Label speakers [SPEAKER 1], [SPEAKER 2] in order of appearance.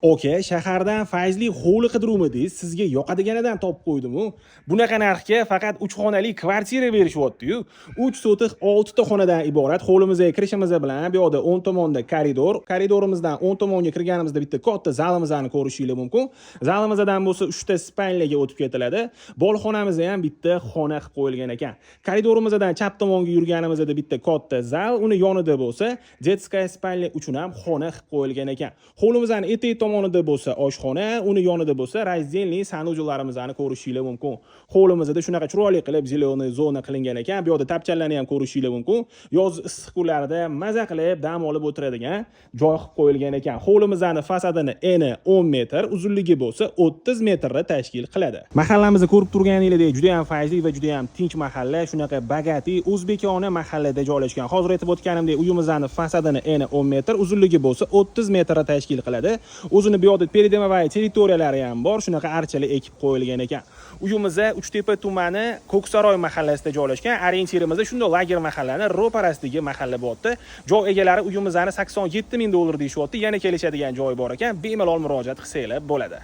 [SPEAKER 1] Oka, shahardan Fayzli hovli qidiruvmidingiz? Sizga yoqadiganidan topib qo'ydim-u. Bunaqa narxga faqat 3 xonali kvartira berishyapti-yu. 3 sotix 6 ta xonadan iborat. Hovlimizga kirishimiz bilan bu yoqda o'ng tomonda koridor, koridorimizdan o'ng tomonga kirganimizda bitta katta zalimizni ko'rishingiz mumkin. Zalimizdan bo'lsa 3 ta spalniyaga o'tib ketiladi. Bolxonamizda ham bitta xona qilib qo'yilgan ekan. Koridorimizdan chap tomonga yurganimizda bitta katta zal, uni yonida bo'lsa детская spalnya uchun ham xona qilib qo'yilgan ekan. Hovlimizdan etek tomonida bo'lsa oshxona, uni yonida bo'lsa razdельный sanujolarimizni ko'rishingiz mumkin. Hovlimizda shunaqa chiroyli qilib zелёный zona qilingan ekan. Bu yerda tapchanlarni ham ko'rishingiz mumkin. Yoz issiq kunlarida maza qilib dam olib o'tiradigan joy qilib qo'yilgan ekan. Hovlimizning fasadini eni 10 metr, uzunligi bo'lsa 30 metrni tashkil qiladi. Mahallamizni ko'rib turganingizdek, juda ham fayzli va juda ham tinch mahalla, shunaqa bagati, o'zbekona mahallada joylashgan. Hozir aytib o'tganimdek, uyimizning fasadini eni 10 metr, uzunligi bo'lsa 30 metrni tashkil qiladi. O'zini bu yerda peridomovaya territoriyalari ham bor, shunaqa archalar ekib qo'yilgan ekan. Uyimizda Uchtepa tumani Ko'ksaroy mahallasida joylashgan. Orientirimizda shunday lager mahallani ro'parasidagi mahalla bo'pti. Joy egalari uyimizni $87 ming deyishyapti. Yana kelishadigan joy bor ekan. Bemalol murojaat qilsanglar bo'ladi.